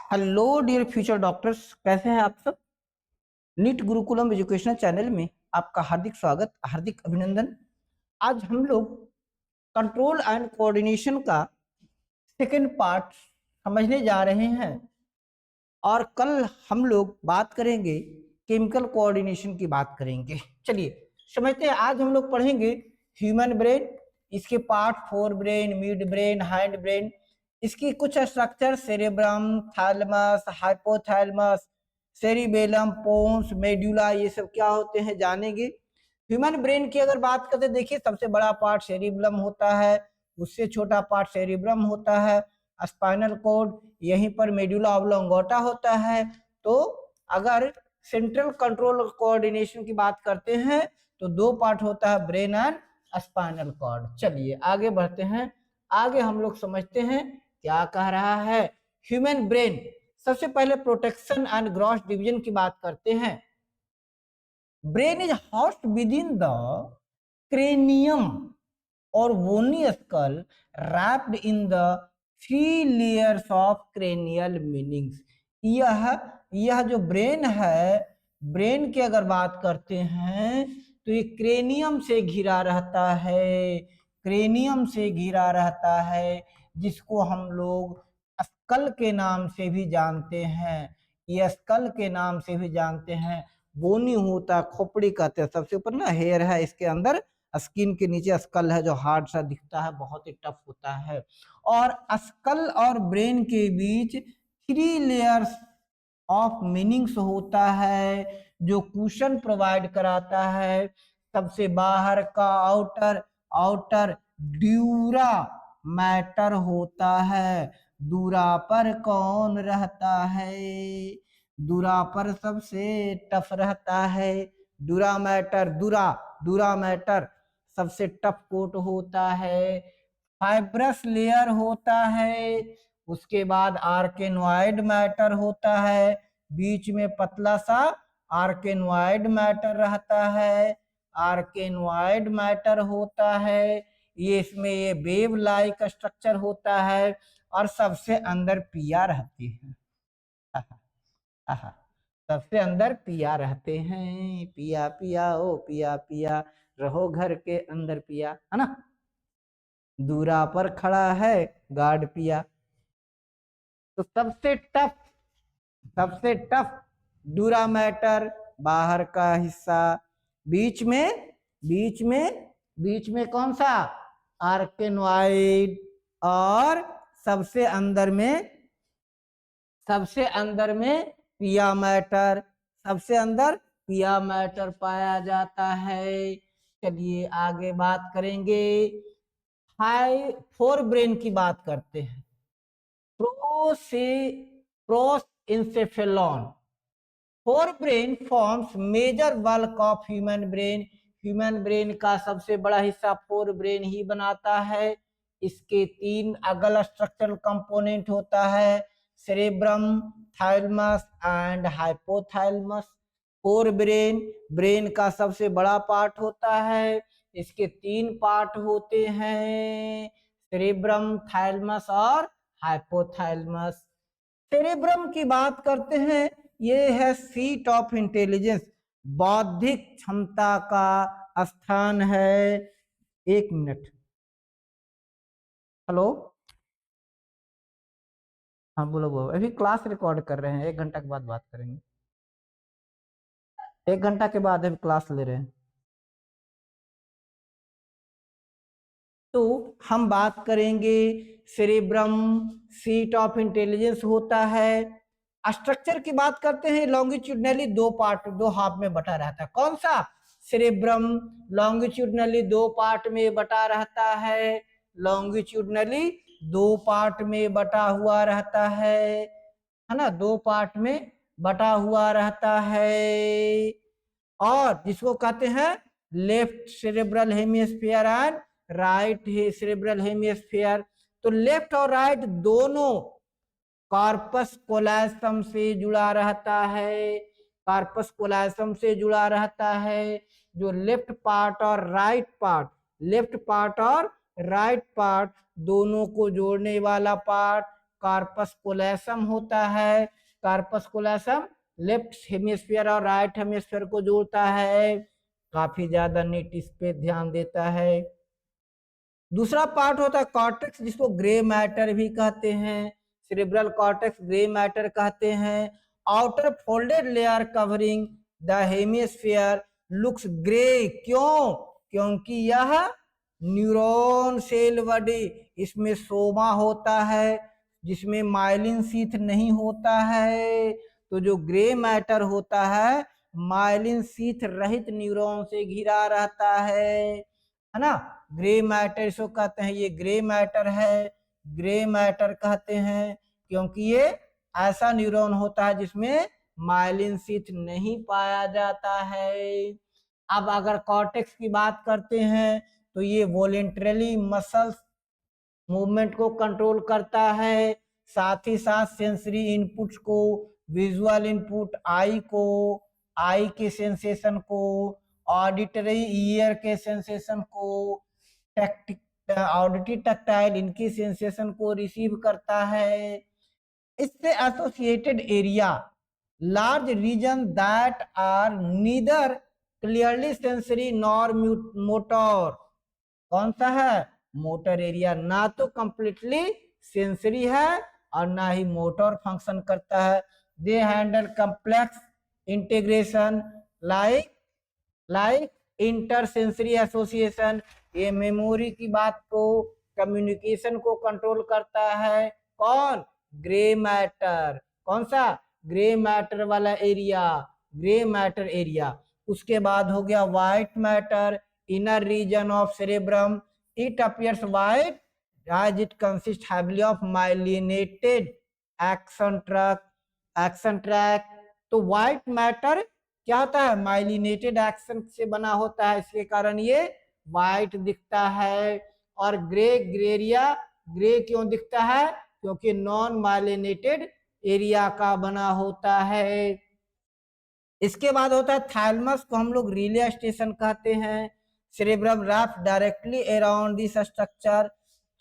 Hello dear future doctors, कैसे हैं आप सब। नीट गुरुकुलम एजुकेशनल चैनल में आपका हार्दिक स्वागत, हार्दिक अभिनंदन। आज हम लोग कंट्रोल एंड कोऑर्डिनेशन का सेकंड पार्ट समझने जा रहे हैं और कल हम लोग बात करेंगे केमिकल कोऑर्डिनेशन की बात करेंगे। चलिए समझते हैं। आज हम लोग पढ़ेंगे ह्यूमन ब्रेन, इसके part fore brain, mid brain, hind brain, इसकी कुछ structure cerebrum, thalamus, hypothalamus, cerebellum, pons, medulla, ये सब क्या होते हैं जानेंगे। ह्यूमन ब्रेन की अगर बात करते देखिए, सबसे बड़ा पार्ट सेरिबेलम होता है, उससे छोटा पार्ट सेरिब्रम होता है, स्पाइनल कॉर्ड, यहीं पर मेडुला ऑब्लोंगेटा होता है। तो अगर सेंट्रल कंट्रोल कोऑर्डिनेशन की बात करते हैं तो दो पार्ट होता है, ब्रेन एंड स्पाइनल कॉर्ड। चलिए आगे बढ़ते हैं। आगे हम लोग समझते हैं क्या कह रहा है ह्यूमन ब्रेन। सबसे पहले प्रोटेक्शन एंड ग्रॉस डिवीजन की बात करते हैं। Brain is housed within the cranium और bony skull, wrapped in the three layers of cranial meninges. यह जो ब्रेन है, ब्रेन की अगर बात करते हैं तो ये क्रेनियम से घिरा रहता है, क्रेनियम से घिरा रहता है, जिसको हम लोग स्कल के नाम से भी जानते हैं। ये स्कल के नाम से भी जानते हैं। बोनी होता, खोपड़ी कहते हैं, सबसे ऊपर ना हेयर है, इसके अंदर स्किन के नीचे स्कल है जो हार्ड सा दिखता है, बहुत ही टफ होता है। और स्कल और ब्रेन के बीच थ्री लेयर्स ऑफ मीनिंग्स होता है जो कुशन प्रोवाइड कराता है। सबसे बाहर का आउटर आउटर ड्यूरा मैटर होता है। दूरा पर कौन रहता है? दूरा पर सबसे टफ रहता है दूरा मैटर। दूरा मैटर सबसे टफ कोट होता है। फाइब्रस लेयर होता है, उसके बाद आर्केनोइड मैटर होता है, बीच में पतला सा आर्केनोइड मैटर रहता है। आर्केनोइड मैटर होता है, ये इसमें ये वेव लाइक स्ट्रक्चर होता है और सबसे अंदर पिया रहती है। सबसे अंदर पिया रहते हैं। पिया पिया ओ पिया पिया, रहो घर के अंदर पिया, है ना। दूरा पर खड़ा है गार्ड पिया। तो सबसे टफ दूरा मैटर, बाहर का हिस्सा, बीच में बीच में बीच में कौन सा? आर्केनोइड। और सबसे अंदर में पिया मैटर, सबसे अंदर पिया मैटर पाया जाता है। चलिए आगे बात करेंगे। हाई फोर ब्रेन की बात करते हैं। Prosencephalon fore brain forms major bulk of human brain. Human brain का सबसे बड़ा हिस्सा फोर ब्रेन ही बनाता है। इसके तीन अगल स्ट्रक्चरल कंपोनेंट होता है, cerebrum, thalamus and hypothalamus. Fore brain का सबसे बड़ा पार्ट होता है। इसके तीन पार्ट होते हैं, सेरेब्रम, थैलेमस और हाइपोथैलेमस। सेरेब्रम की बात करते हैं, ये है सीट ऑफ इंटेलिजेंस, बौद्धिक क्षमता का स्थान है। एक मिनट, हेलो, हाँ बोलो बोलो। अभी क्लास रिकॉर्ड कर रहे हैं, 1 घंटा के बाद बात करेंगे। 1 घंटा के बाद अभी क्लास ले रहे हैं। तो हम बात करेंगे सेरेब्रम, सीट ऑफ इंटेलिजेंस होता है। स्ट्रक्चर की बात करते हैं, लॉन्गिट्यूडनली दो पार्ट, दो हाफ में बटा रहता है। कौन सा? सेरेब्रम लॉन्गिट्यूडनली दो पार्ट में बटा रहता है। लॉन्गिट्यूडनली दो पार्ट में बटा हुआ रहता है ना, दो पार्ट में बटा हुआ रहता है। और जिसको कहते हैं left cerebral hemisphere and right cerebral hemisphere. तो लेफ्ट और राइट दोनों कार्पस कोलैसम से जुड़ा रहता है। कार्पस कोलैसम से जुड़ा रहता है। जो लेफ्ट पार्ट और राइट पार्ट दोनों को जोड़ने वाला पार्ट कार्पस कोलेसम होता है। कार्पस कोलेसम लेफ्ट हेमिस्फीयर और राइट हेमिस्फीयर को जोड़ता है। काफी ज्यादा नीट इस पे ध्यान देता है। दूसरा पार्ट होता है कॉर्टेक्स, जिसको ग्रे मैटर भी कहते हैं। सेरेब्रल कॉर्टेक्स ग्रे मैटर कहते हैं। Outer folded layer covering the hemisphere looks grey. क्यों? क्योंकि यह न्यूरॉन सेल बॉडी, इसमें सोमा होता है जिसमें माइलिन शीथ नहीं होता है। तो जो ग्रे मैटर होता है माइलिन शीथ रहित न्यूरॉन से घिरा रहता है ना। ग्रे मैटर इसको कहते हैं, ये ग्रे मैटर है। ग्रे मैटर कहते हैं क्योंकि ये ऐसा न्यूरॉन होता है जिसमें माइलिन शीथ नहीं पाया जाता है। अब अगर कॉर्टेक्स की बात करते हैं तो ये वॉलेंटरली मसल्स मूवमेंट को कंट्रोल करता है, साथ ही साथ सेंसरी इनपुट्स को, विजुअल इनपुट आई को, आई के सेंसेशन को, ऑडिटरी ईयर के सेंसेशन को, ऑडिटरी टैक्टाइल इनकी सेंसेशन को रिसीव करता है। इससे associated area large region that are neither clearly sensory nor motor. कौन सा है? Motor area. ना तो कंप्लीटली सेंसरी है और ना ही मोटर फंक्शन करता है। They handle complex integration like intersensory association. ये मेमोरी की बात को, कम्युनिकेशन को कंट्रोल करता है। कौन? Grey matter. कौन सा? ग्रे मैटर वाला एरिया, ग्रे मैटर एरिया। उसके बाद हो गया white matter, inner region of cerebrum. It appears white as it consists heavily of myelinated axon tract. तो व्हाइट मैटर क्या होता है? माइलिनेटेड एक्शन से बना होता है, इसके कारण ये व्हाइट दिखता है। और ग्रेरिया ग्रे क्यों दिखता है? क्योंकि नॉन माइलिनेटेड एरिया का बना होता है। इसके बाद होता है थैलमस, को हम लोग रिले स्टेशन कहते हैं। Cerebrum wraps directly around this structure.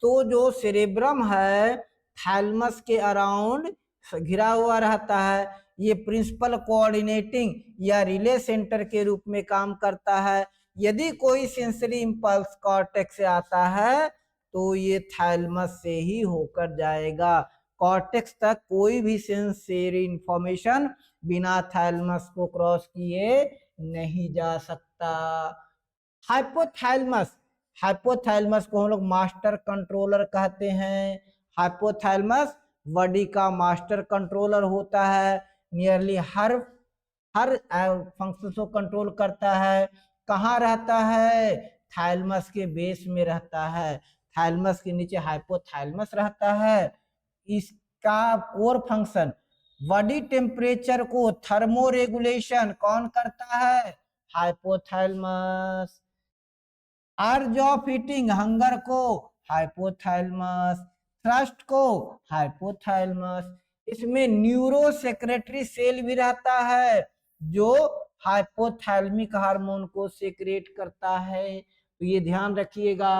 तो जो सेरेब्रम है थैलमस के अराउंड घिरा हुआ रहता है। ये प्रिंसिपल कोऑर्डिनेटिंग या रिले सेंटर के रूप में काम करता है। यदि कोई सेंसरी इंपल्स कॉर्टेक्स से आता है तो ये थैलमस से ही होकर जाएगा। कॉर्टेक्स तक कोई भी सेंसरी इंफॉर्मेशन बिना थैलमस को क्रॉस किए नहीं जा सकता। हाइपोथैलमस, हाइपोथैलमस को हम लोग मास्टर कंट्रोलर कहते हैं। हाइपोथैलमस बॉडी का मास्टर कंट्रोलर होता है। नियरली हर फंक्शन को कंट्रोल करता है। कहाँ रहता है? थैलमस के बेस में रहता है। थैलमस के नीचे हाइपोथैलमस रहता है। इसका कोर फंक्शन बॉडी टेम्परेचर को थर्मो रेगुलेशन कौन करता है? हाइपोथैलमस। अर्ज ऑफ ईटिंग, हंगर को हाइपोथैलमस, थ्रस्ट को हाइपोथैलमस। इसमें न्यूरो सेक्रेटरी सेल भी रहता है जो हाइपोथैलमिक हार्मोन को सेक्रेट करता है। तो ये ध्यान रखिएगा,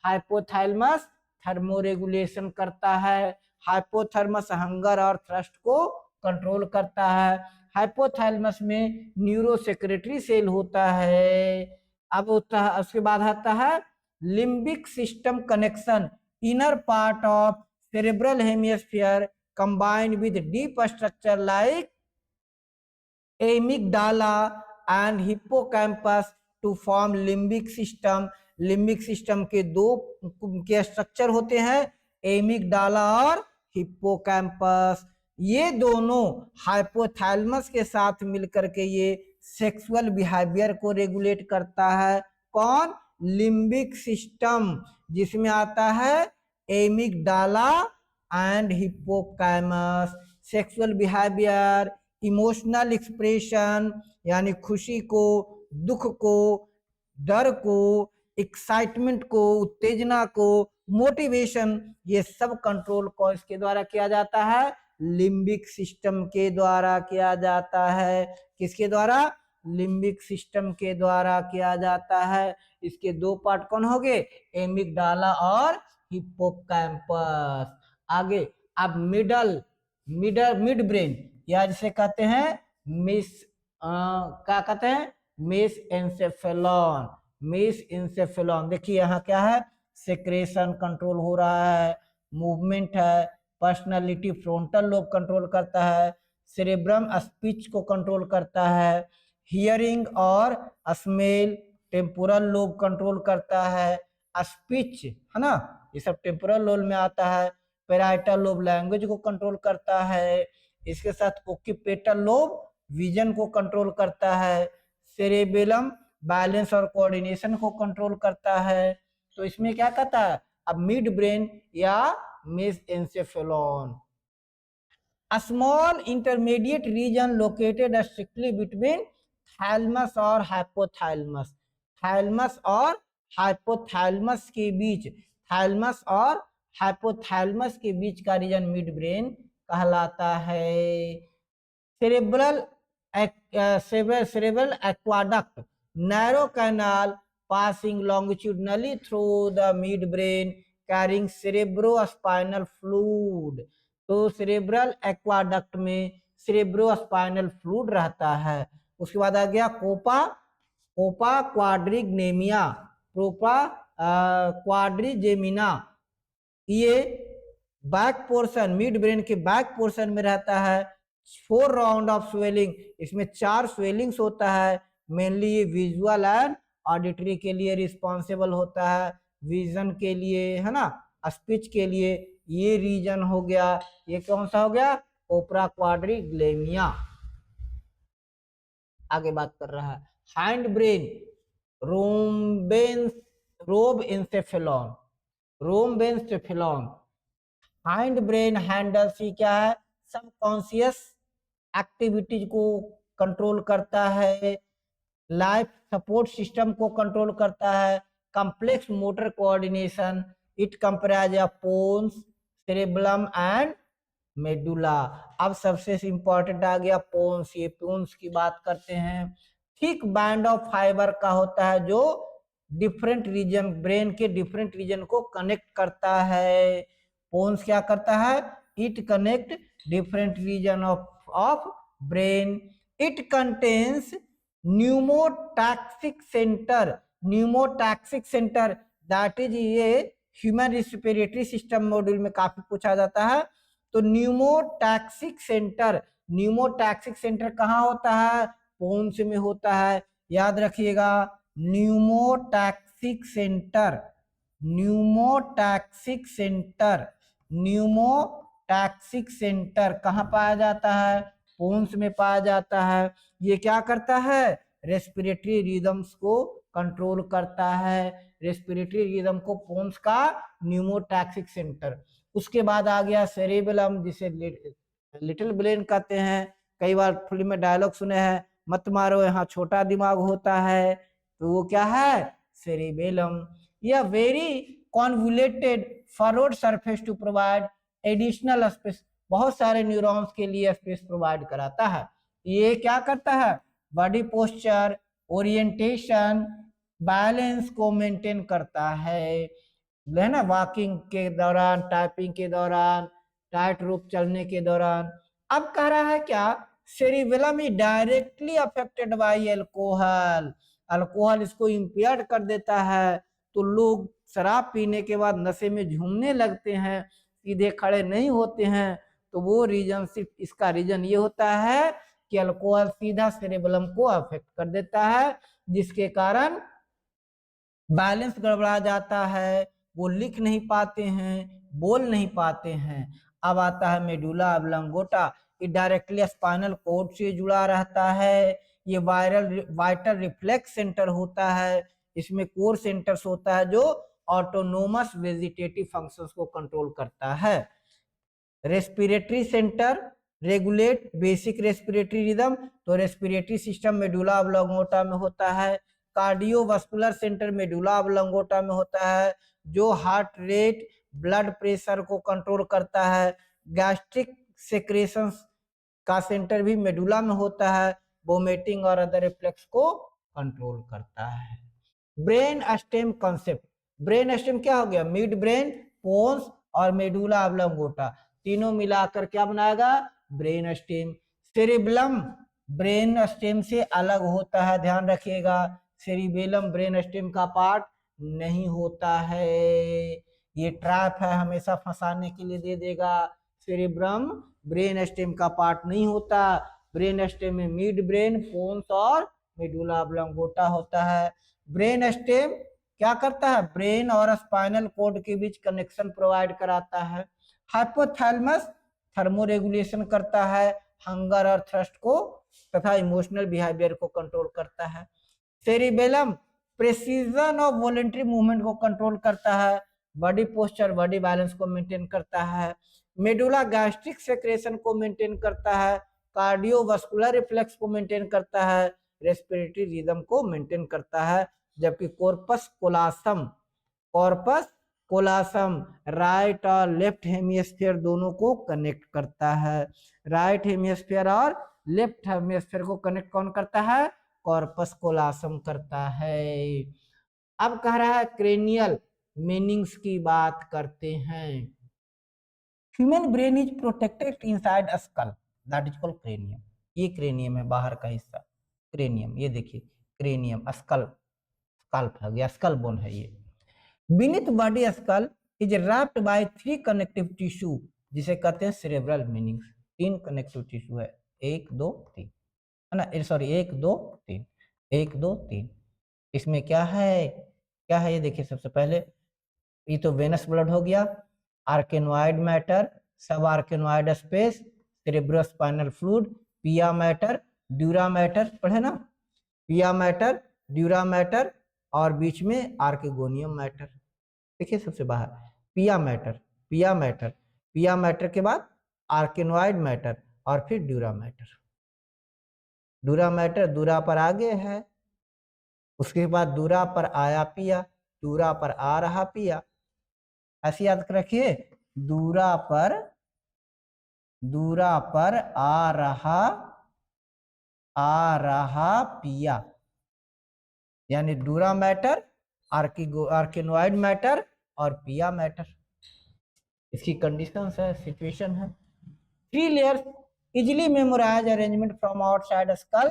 हाइपोथैलमस थर्मोरेगुलेशन करता है। हाइपोथैलमस हंगर और थ्रस्ट को कंट्रोल करता है। हाइपोथैलमस में न्यूरो सेक्रेटरी सेल होता है। अब उसके बाद आता है limbic system connection, inner part of cerebral hemisphere combined with deep structure like amygdala and hippocampus to form limbic system. Limbic system के दो के स्ट्रक्चर होते हैं, एमिगडाला और हिप्पोकैम्पस। ये दोनों हाइपोथैलमस के साथ मिलकर के ये सेक्सुअल बिहेवियर को रेगुलेट करता है। कौन? लिम्बिक सिस्टम, जिसमें आता है amygdala and hippocampus. Sexual behaviour, emotional expression यानी खुशी को, दुख को, डर को, एक्साइटमेंट को, उत्तेजना को, मोटिवेशन, ये सब कंट्रोल को इसके द्वारा किया जाता है, लिम्बिक सिस्टम के द्वारा किया जाता है। किसके द्वारा? लिम्बिक सिस्टम के द्वारा किया जाता है। इसके दो पार्ट कौन हो गए? एमिगडाला और हिप्पोकैम्पस। आगे अब मिड ब्रेन या जिसे कहते हैं क्या कहते हैं, मिस इंसेफेलॉन। देखिए यहाँ क्या है, सेक्रेशन कंट्रोल हो रहा है, मूवमेंट है, पर्सनालिटी फ्रंटल लोब कंट्रोल करता है, सेरेब्रम स्पीच को कंट्रोल करता है, हियरिंग और स्मेल टेम्पोरल लोब कंट्रोल करता है, स्पीच है ना, ये सब टेम्पोरल लोब में आता है, पेराइटल लोब लैंग्वेज को कंट्रोल करता है, इसके साथ ओक्यूपेटल लोब विजन को कंट्रोल करता है, सेरेबेलम बैलेंस और कोऑर्डिनेशन को कंट्रोल करता है। तो इसमें क्या कहता है, अब मिड ब्रेन या मेसेंसेफेलॉन, a small intermediate region located strictly between thalamus और hypothalamus, थैलमस और हाइपोथैलेमस के बीच, थैलमस और हाइपोथैलेमस के बीच का रीजन मिड ब्रेन कहलाता है। cerebral cerebral aqueduct, narrow canal passing longitudinally through the midbrain carrying cerebrospinal fluid। तो cerebral aqueduct में cerebrospinal fluid रहता है। उसके बाद आ गया कोपा क्वाड्रिगनेमिया, प्रोपा क्वाड्रिजेमिना, ये बैक पोर्शन मिड ब्रेन के बैक पोर्शन में रहता है। 4 राउंड ऑफ स्वेलिंग, इसमें 4 स्वेलिंग्स होता है, मेनली ये विजुअल एंड ऑडिटरी के लिए रिस्पॉन्सिबल होता है, विजन के लिए है ना, स्पीच के लिए ये रीजन हो गया। ये कौन सा हो गया, ओपरा क्वाड्रिग्लेमिया। आगे बात कर रहा है hind brain, rhombencephalon. Hind brain handles ही क्या है, सबकॉन्शियस एक्टिविटीज को कंट्रोल करता है, लाइफ सपोर्ट सिस्टम को कंट्रोल करता है, complex motor coordination, it comprise of pons, cerebrum and medulla. अब सबसे इंपॉर्टेंट आ गया पोन्स, ये पोन्स की बात करते हैं। थिक बैंड ऑफ फाइबर का होता है जो डिफरेंट रीजन, ब्रेन के डिफरेंट रीजन को कनेक्ट करता है। पोन्स क्या करता है, it connect different region of brain. It contains pneumotaxic center that is, ये ह्यूमन रेस्पिरेटरी सिस्टम मॉड्यूल में काफी पूछा जाता है। तो न्यूमोटैक्सिक सेंटर कहाँ होता है, पोन्स में होता है, याद रखिएगा। न्यूमोटैक्सिक सेंटर कहाँ पाया जाता है, पोन्स में पाया जाता है। ये क्या करता है, रेस्पिरेटरी रिदम्स को कंट्रोल करता है, रेस्पिरेटरी रिदम को पोन्स का न्यूमोटैक्सिक सेंटर। उसके बाद आ गया सेरेबेलम, जिसे लिटिल ब्रेन कहते हैं। कई बार फिल्म में डायलॉग सुने हैं, मत मारो यहाँ छोटा दिमाग होता है, तो वो क्या है, सेरेबेलम। यह very convoluted furrowed surface to provide additional space, बहुत सारे न्यूरॉन्स के लिए स्पेस प्रोवाइड कराता है। ये क्या करता है, बॉडी पोस्चर, ओरिएंटेशन, बैलेंस को मेंटेन करता है ना, वॉकिंग के दौरान, टाइपिंग के दौरान, टाइट रोप चलने के दौरान। अब कह रहा है क्या, cerebellum is directly affected by alcohol इसको इम्पेयर्ड कर देता है। तो लोग शराब पीने के बाद नशे में झूमने लगते हैं, सीधे खड़े नहीं होते हैं। तो वो रीजन, सिर्फ इसका रीजन ये होता है कि अल्कोहल सीधा सेरेबेलम को अफेक्ट कर देता है, जिसके कारण बैलेंस गड़बड़ा जाता है, वो लिख नहीं पाते हैं, बोल नहीं पाते हैं। अब आता है मेडुला ऑब्लंगोटा, ये डायरेक्टली स्पाइनल कॉर्ड से जुड़ा रहता है। ये वाइटल रिफ्लेक्स सेंटर होता है, इसमें कोर सेंटर्स होता है जो ऑटोनोमस वेजिटेटिव फंक्शंस को कंट्रोल करता है। Respiratory centre regulate basic respiratory rhythm, तो रेस्पिरेटरी सिस्टम मेडुला ऑब्लंगोटा में होता है। कार्डियोवास्कुलर सेंटर मेडुला ऑब्लंगोटा में होता है, जो हार्ट रेट, ब्लड प्रेशर को कंट्रोल करता है। गैस्ट्रिक सेक्रेशंस का सेंटर भी मेडुला में होता है, वोमिटिंग और अदर रिफ्लेक्स को कंट्रोल करता है। Brain stem concept, brain stem क्या हो गया, मिड ब्रेन, पोन्स और मेडुला ऑब्लंगोटा, तीनों मिलाकर क्या बनाएगा, brain stem. Cerebellum brain stem से अलग होता है, ध्यान रखिएगा। सेरिबेलम ब्रेन स्टेम का पार्ट नहीं होता है। ये ट्रैप है, हमेशा फंसाने के लिए दे देगा। सेरिब्रम ब्रेन स्टेम का पार्ट नहीं होता। ब्रेन स्टेम में मिड ब्रेन, पोन्स और मेडुला ऑब्लोंगेटा होता है। ब्रेन स्टेम क्या करता है, ब्रेन और स्पाइनल कॉर्ड के बीच कनेक्शन प्रोवाइड कराता है। हाइपोथैलेमस थर्मोरेगुलेशन करता है, हंगर और थ्रस्ट को तथा इमोशनल बिहेवियर को कंट्रोल करता है। सेरिबेलम प्रेसिजन और वॉलेंटरी मूवमेंट को कंट्रोल करता है, बॉडी पोस्चर, बॉडी बैलेंस को मेंटेन करता है। मेडुला गैस्ट्रिक सेक्रेशन को मेंटेन करता है, कार्डियोवास्कुलर रिफ्लेक्स को मेंटेन करता है, रेस्पिरेटरी रिदम को मेंटेन करता है। जबकि कॉर्पस कोलासम राइट और लेफ्ट हेमिस्फीयर दोनों को कनेक्ट करता है। राइट हेमिस्फीयर और लेफ्ट हेमिस्फीयर को कनेक्ट कौन करता है, कॉर्पस कोलासम करता है। अब कह रहा है क्रेनियल मीनिंग्स की बात करते हैं। Human brain is protected inside skull, that is called cranium. ये क्रेनियम है, बाहर का हिस्सा क्रेनियम। ये देखिए क्रेनियम, स्कल, स्कल्प हो गया, स्कल बोन है ये। Beneath body skull is wrapped by 3 connective tissue, जिसे कहते हैं सेरेब्रल मीनिंग्स। 3 कनेक्टिव टिश्यू है, 1 2 3, है ना, सॉरी 1 2 3, 1 2 3। इसमें क्या है, क्या है ये देखिए। सबसे पहले ये तो वेनस ब्लड हो गया, आर्केनोइड मैटर, सब आर्केनोइड स्पेस, सेरेब्रोस्पाइनल फ्लूइड, पिया मैटर, ड्यूरा मैटर, पढ़े ना, पिया मैटर, ड्यूरा मैटर, और बीच में आर्केगोनियम मैटर। देखिए सबसे बाहर पिया mater, pia mater, pia matter के बाद आर्केनोइड मैटर और फिर ड्यूरा मैटर। ड्यूरा मैटर दूरा पर आगे है, उसके बाद दूरा पर आया पिया, दूरा पर आ रहा पिया। ऐसे याद रखिए, दूरा पर आ रहा पिया, यानी डूरा मैटर, आर्केनोइड मैटर और पिया मैटर। इसकी कंडीशन है, सिचुएशन है। 3 layers easily memorize arrangement from outside skull,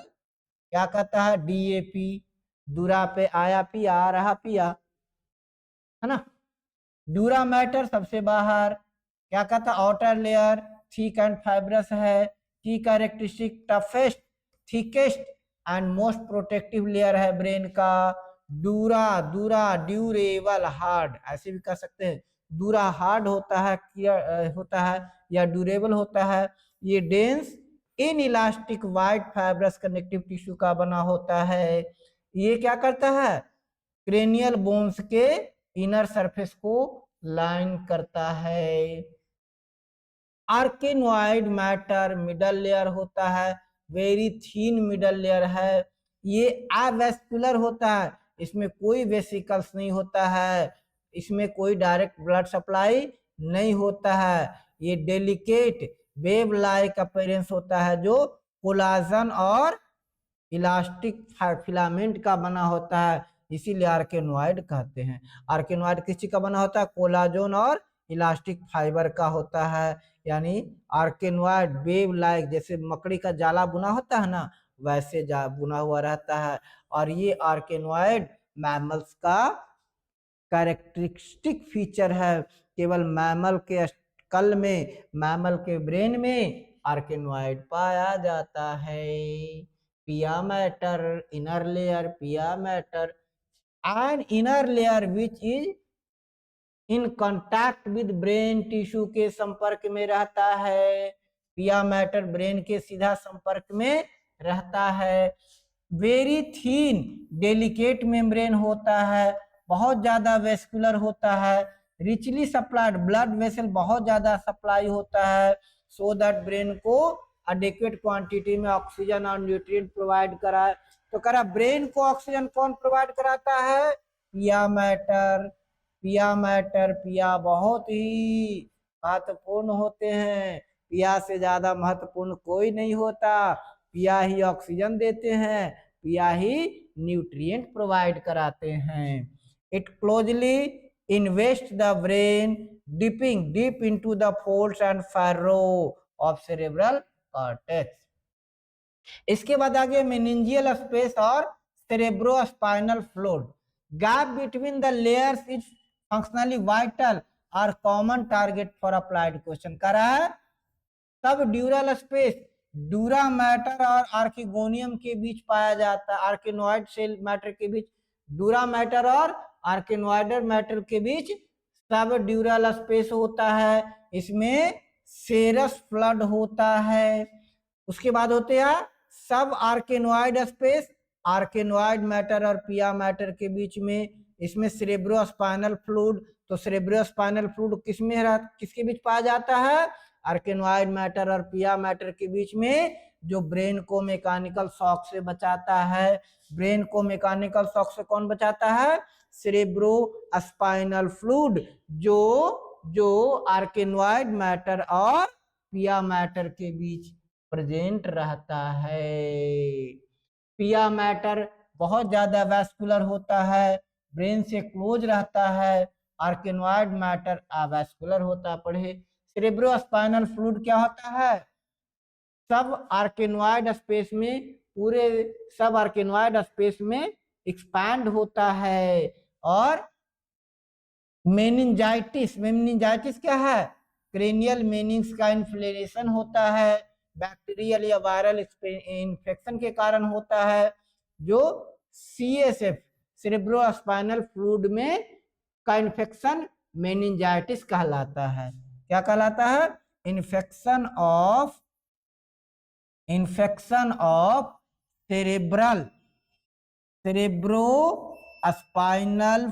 क्या कहता है, डीएपी, दूरा पे आया पिया, आ रहा पिया, है ना। डूरा मैटर सबसे बाहर, क्या कहता है, outer layer thick and fibrous है, की characteristic toughest, thickest and most protective layer है ब्रेन का। दूरा ड्यूरेबल हार्ड, ऐसे भी कह सकते हैं। दूरा हार्ड होता है, या ड्यूरेबल होता है। ये dense in elastic white fibrous connective tissue का बना होता है। ये क्या करता है, क्रेनियल बोन्स के इनर सरफेस को लाइन करता है। आर्केनोइड मैटर मिडल लेयर होता है, वेरी थीन मिडल लेयर है। ये अवेस्कुलर होता है, इसमें कोई वेसिकल्स नहीं होता है, इसमें कोई डायरेक्ट ब्लड सप्लाई नहीं होता है। ये डेलिकेट वेव लाइक अपीयरेंस होता है, जो कोलाजन और इलास्टिक फिलामेंट का बना होता है, इसीलिए आर्केनोइड कहते हैं। आर्केनोइड किस चीज का बना होता है, कोलाजन और इलास्टिक फाइबर का होता है। यानी आर्केनोइड वेव लाइक, जैसे मकड़ी का जाला बुना होता है ना, वैसे बुना हुआ रहता है। और ये आर्केनोइड मैमल्स का कैरेक्टरिस्टिक फीचर है। केवल मैमल के स्कल में, मैमल के ब्रेन में आर्केनोइड पाया जाता है। पिया मैटर, इनर लेयर, पिया matter, and inner layer which is in contact with brain tissue के संपर्क में रहता है। पिया मैटर ब्रेन के सीधा संपर्क में रहता है। वेरी थीन डेलिकेट मेम्ब्रेन होता है, बहुत ज्यादा वेस्कुलर होता है। रिचली सप्लाइड ब्लड वेसल बहुत ज्यादा सप्लाई होता है, सो दैट ब्रेन को एडिक्वेट क्वांटिटी में ऑक्सीजन और न्यूट्रिएंट प्रोवाइड कराए। तो करा ब्रेन को ऑक्सीजन कौन प्रोवाइड कराता है, पिया मैटर। पिया मैटर, पिया बहुत ही महत्वपूर्ण होते हैं, पिया से ज्यादा महत्वपूर्ण कोई नहीं होता। पिया ही ऑक्सीजन देते हैं, पिया ही न्यूट्रिएंट प्रोवाइड कराते हैं। It closely invest the brain dipping deep into the folds and furrow of cerebral cortex. इसके बाद आगे मेनिंजियल स्पेस और cerebrospinal fluid. Gap between the layers is functionally vital or common target for applied question. कर रहा है तब ड्यूरल space dura mater और archegonium के बीच पाया जाता है, आर्किनोइड सेल मैटर के बीच ड्यूरा मैटर और आर्किनोइडल मैटर के बीच सब ड्यूरल स्पेस होता है, इसमें सेरस फ्लड होता है। उसके बाद होते हैं सब आर्किनोइड स्पेस आर्किनोइड मैटर और पिया मैटर के बीच में, इसमें सेरेब्रोस्पाइनल फ्लूइड, तो सेरेब्रोस्पाइनल फ्लूइड किसके बीच पाया जाता है, आर्किनोइड मैटर और पिया मैटर के बीच में, जो ब्रेन को मैकेनिकल शॉक से बचाता है। ब्रेन को मैकेनिकल शॉक से कौन बचाता है, सेरेब्रोस्पाइनल फ्लूइड, जो आर्किनोइड मैटर और पिया मैटर के बीच प्रेजेंट रहता है। पिया मैटर बहुत ज्यादा वैस्कुलर होता है, ब्रेन से क्लोज रहता है, आर्किनोइड मैटर अवैस्कुलर होता है। पढ़े सेरेब्रोस्पाइनल फ्लूइड क्या होता है, सब आर्किनोइड स्पेस में, पूरे सब आर्किनोइड स्पेस में एक्सपैंड होता है। और मेनिंजाइटिस क्या है, क्रेनियल मेनिंग्स का इन्फ्लेमेशन होता है, बैक्टीरियल या वायरल इन्फेक्शन के कारण होता है, जो CSF सेरेब्रोस्पाइनल फ्लूइड में का इन्फेक्शन मेनिंजाइटिस कहलाता है। क्या कहलाता है, इन्फेक्शन ऑफ सेरेब्रोस्पाइनल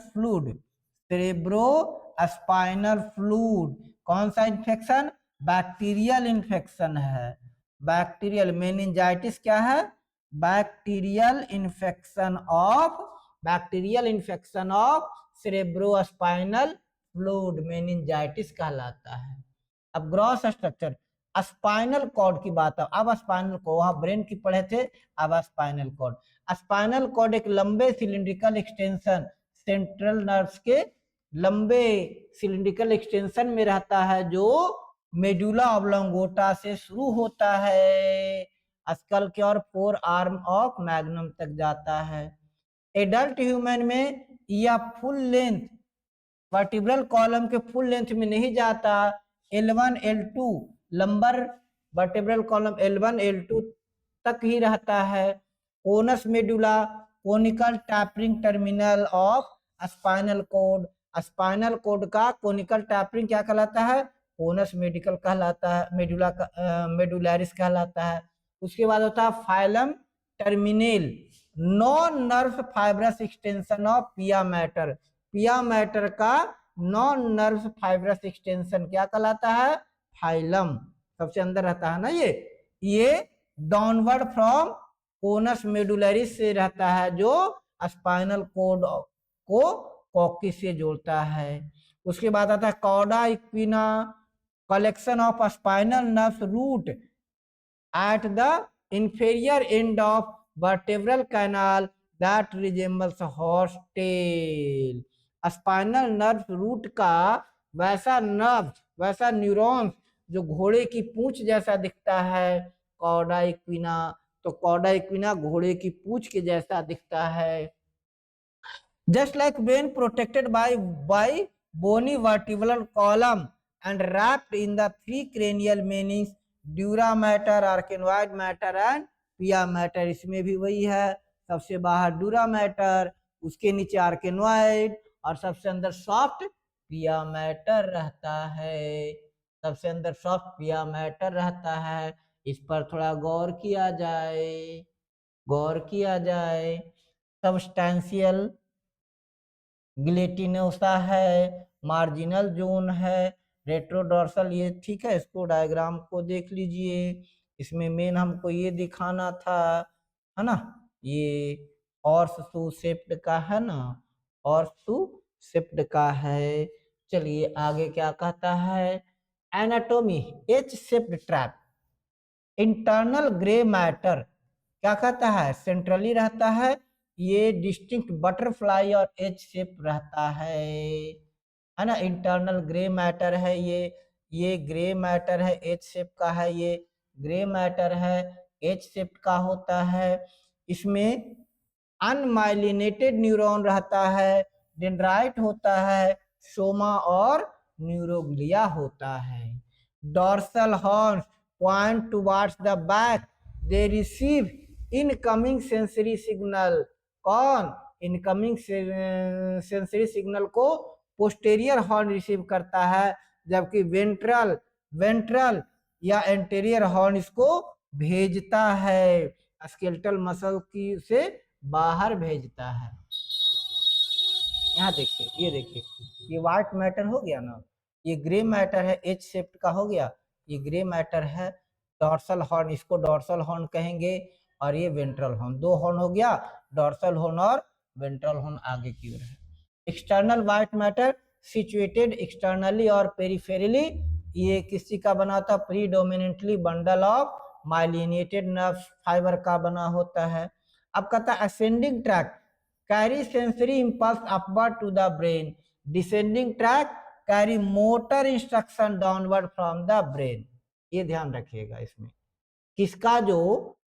फ्लूइड। कौन सा इन्फेक्शन, बैक्टीरियल इन्फेक्शन है। बैक्टीरियल मेनिंजाइटिस क्या है, bacterial infection of cerebrospinal fluid meningitis कहलाता है। अब ग्रॉस स्ट्रक्चर, स्पाइनल कॉर्ड की बात है। अब स्पाइनल कॉर्ड, वहां ब्रेन की पढ़े थे, अब स्पाइनल कॉर्ड। स्पाइनल कॉर्ड एक लंबे सिलिंड्रिकल एक्सटेंशन, सेंट्रल नर्व्स के लंबे सिलिंड्रिकल एक्सटेंशन में रहता है, जो मेडुला ऑब्लोंगेटा से शुरू होता है, स्कल के और फोर आर्म ऑफ मैग्नम तक जाता है। एडल्ट ह्यूमन में यह फुल लेंथ वर्टिब्रल कॉलम के फुल लेंथ में नहीं जाता, L1 L2 lumbar vertebral column L1 L2 तक ही रहता है। Conus medulla conical tapering terminal of spinal cord, spinal cord का कोनिकल टैपरिंग क्या कहलाता है, कोनस मेडिकल कहलाता है, मेडुला का मेडुलैरिस कहलाता है। उसके बाद होता है filum terminale, non nerve fibrous extension of pia mater. Pia mater का नॉन नर्व फाइब्रस एक्सटेंशन क्या कहलाता है, फाइलम, सबसे अंदर रहता है ना ये डाउनवर्ड फ्रॉम कोनस मेडुलरिस से रहता है, जो स्पाइनल कॉर्ड को कॉक्सिस से जोड़ता है। उसके बाद आता है cauda equina, collection of spinal nerves root at the inferior end of vertebral canal that resembles horse tail। Spinal nerve root का वैसा न्यूरॉन्स जो घोड़े की पूंछ जैसा दिखता है, कॉर्डा इक्विना, तो कॉर्डा इक्विना घोड़े की पूंछ के जैसा दिखता है। Just like brain protected by bony vertebral column and wrapped in the three cranial meanings dura mater, arachnoid mater and pia mater. इसमें भी वही है, सबसे बाहर ड्यूरा मैटर, उसके नीचे आर्किनोइड और सबसे अंदर सॉफ्ट पिया मैटर रहता है, सबसे अंदर सॉफ्ट पिया मैटर रहता है। इस पर थोड़ा गौर किया जाए। सबस्टेंशियल ग्लेटिनोसा है, मार्जिनल जोन है, रेट्रोडोर्सल, ये ठीक है, इसको डायग्राम को देख लीजिए। इसमें मेन हमको ये दिखाना था, है ना, ये ऑर्स शू शेप्ड का है ना, ऑर्स शू शेप्ड का है। चलिए आगे क्या कहता है, anatomy, H shaped trap, internal grey matter क्या कहता है, सेंट्रली रहता है, ये डिस्टिंक्ट बटरफ्लाई और एच शेप रहता है। है ना। इंटरनल ग्रे मैटर है ये ग्रे मैटर है, एच शेप का है, ये ग्रे मैटर है, एच शेप का होता है। इसमें अनमाइलिनेटेड न्यूरॉन रहता है, डेंड्राइट होता है, सोमा और न्यूरोग्लिया होता है। Dorsal horns point towards the back, they receive incoming sensory signal. कौन? इनकमिंग सेंसरी सिग्नल को पोस्टेरियर हॉर्न रिसीव करता है, जबकि वेंट्रल वेंट्रल या एंटेरियर हॉर्न इसको भेजता है, स्केलेटल मसल की से बाहर भेजता है। यहाँ देखिए, ये देखिए, ये व्हाइट मैटर हो गया ना, ये ग्रे मैटर है, एच शेप्ड का हो गया, ये ग्रे मैटर है, डॉर्सल हॉर्न, इसको डॉर्सल हॉर्न कहेंगे, और ये वेंट्रल हॉर्न, दो हॉर्न हो गया, डॉर्सल हॉर्न और वेंट्रल हॉर्न आगे की ओर है। External white matter situated externally और पेरिफेरली, ये किसी का बना था? Predominantly bundle of myelinated nerve fibre का बना होता है। अब कहता है ascending track carry sensory impulse upward to the brain, descending track carry motor instruction downward from the brain। ये ध्यान रखिएगा, इसमें किसका जो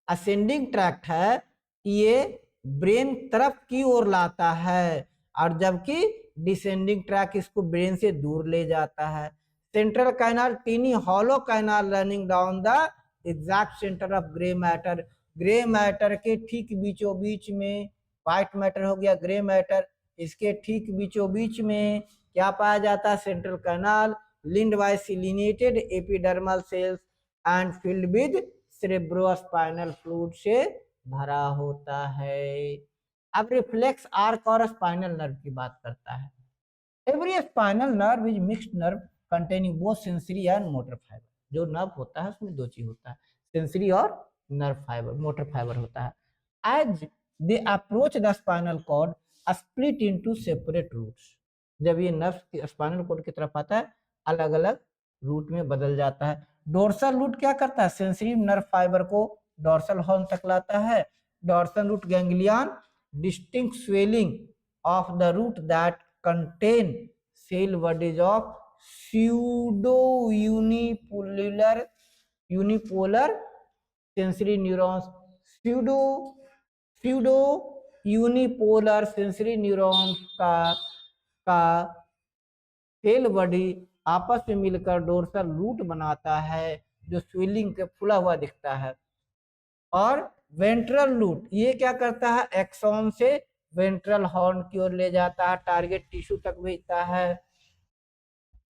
असेंडिंग ट्रैक्ट है ये ब्रेन तरफ की ओर लाता है, और जबकि डिसेंडिंग ट्रैक इसको ब्रेन से दूर ले जाता है। Central canal tiny hollow canal running down the exact center of grey matter, grey matter के ठीक बीचों बीच में, व्हाइट मैटर हो गया ग्रे मैटर, इसके ठीक बीचों बीच में क्या पाया जाता है? Central canal linked by ciliated epidermal cells and filled with cerebrospinal fluid से भरा होता है। अब रिफ्लेक्स आर्क और स्पाइनल नर्व की बात करता है। Every spinal nerve is mixed nerve containing both sensory and motor fiber. जो नर्व होता है उसमें दो चीज होता है, सेंसरी और नर्व फाइबर, मोटर फाइबर होता है। As they approach the spinal cord split into separate roots. जब ये नर्व स्पाइनल कॉर्ड की तरफ आता है अलग अलग रूट में बदल जाता है। डोर्सल रूट क्या करता है? सेंसरी नर्व फाइबर को डोर्सल हॉर्न तक लाता है। Dorsal root ganglion distinct swelling of the root that contain cell bodies of pseudo unipolar sensory neurons, pseudo unipolar sensory neurons का सेल बॉडी आपस में मिलकर डोर्सल रूट बनाता है जो स्वेलिंग के फुला हुआ दिखता है। और वेंट्रल रूट ये क्या करता है? एक्सॉन से वेंट्रल हॉर्न की ओर ले जाता है, टारगेट टिश्यू तक भेजता है।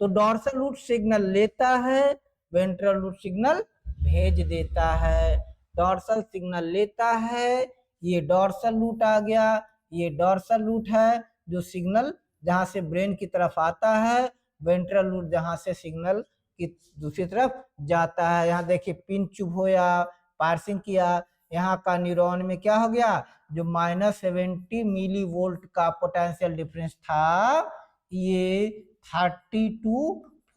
तो डॉर्सल रूट सिग्नल लेता है, वेंट्रल रूट सिग्नल भेज देता है। डॉर्सल सिग्नल लेता है, ये डॉर्सल रूट आ गया, ये डॉर्सल रूट है जो सिग्नल जहां से ब्रेन की तरफ आता है, वेंट्रल रूट जहां से सिग्नल की दूसरी तरफ जाता है। यहाँ देखिए पिन चुभ होया, पार्सिंग किया, यहाँ का न्यूरॉन में क्या हो गया? जो -70 मिली वोल्ट का पोटेंशियल डिफरेंस था ये 30 टू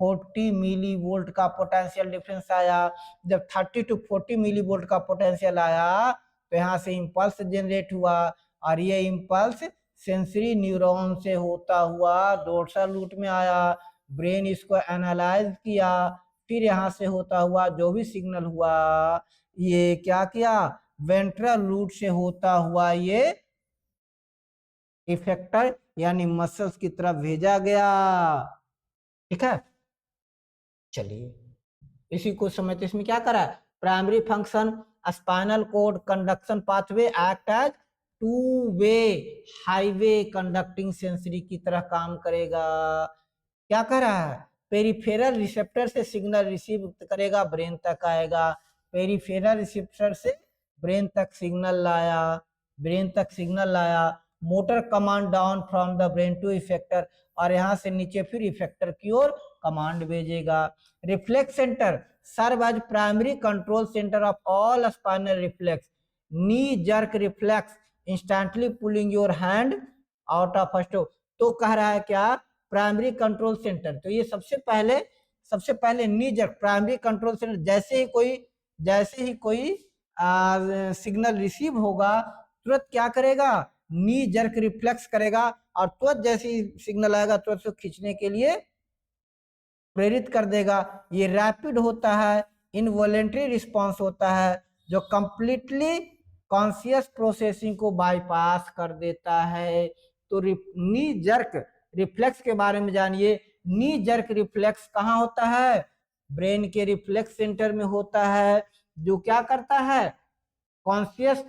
40 मिली वोल्ट का पोटेंशियल डिफरेंस आया। जब 30 टू 40 मिली वोल्ट का पोटेंशियल आया तो यहाँ से इम्पल्स जनरेट हुआ, और ये इम्पल्स सेंसरी न्यूरॉन से होता हुआ डोर्सल रूट में आया, ब्रेन इसको एनालाइज किया, फिर यहाँ से होता हुआ जो भी सिग्नल हुआ ये क्या किया? वेंट्रल रूट से होता हुआ ये इफेक्टर यानी मसल्स की तरफ भेजा गया। ठीक है, चलिए इसी को समझते। इसमें क्या करा? Primary function spinal cord conduction pathway act as two way highway conducting sensory की तरह काम करेगा। क्या कर रहा है? पेरिफेरल रिसेप्टर से सिग्नल रिसीव करेगा, ब्रेन तक आएगा, पेरिफेरल रिसेप्टर से ब्रेन तक सिग्नल लाया, ब्रेन तक सिग्नल लाया, motor command down from the brain to effector, और यहाँ से नीचे फिर इफेक्टर की ओर कमांड भेजेगा। Reflex center serve as primary control centre of all spinal reflex, knee jerk reflex instantly pulling your hand out of stove. तो कह रहा है क्या? प्राइमरी कंट्रोल सेंटर, तो ये सबसे पहले नी जर्क प्राइमरी कंट्रोल सेंटर, जैसे ही कोई सिग्नल रिसीव होगा तुरंत क्या करेगा? नी जर्क रिफ्लेक्स करेगा और तुरंत जैसी सिग्नल आएगा तुरंत से खींचने के लिए प्रेरित कर देगा। ये रैपिड होता है, इनवॉलेंट्री रिस्पॉन्स होता है जो कंप्लीटली कॉन्शियस प्रोसेसिंग को बाईपास कर देता है। तो नी जर्क रिफ्लेक्स के बारे में जानिए। नी जर्क रिफ्लेक्स कहाँ होता है? ब्रेन के रिफ्लेक्स सेंटर में होता है, जो क्या करता है? कॉन्शियस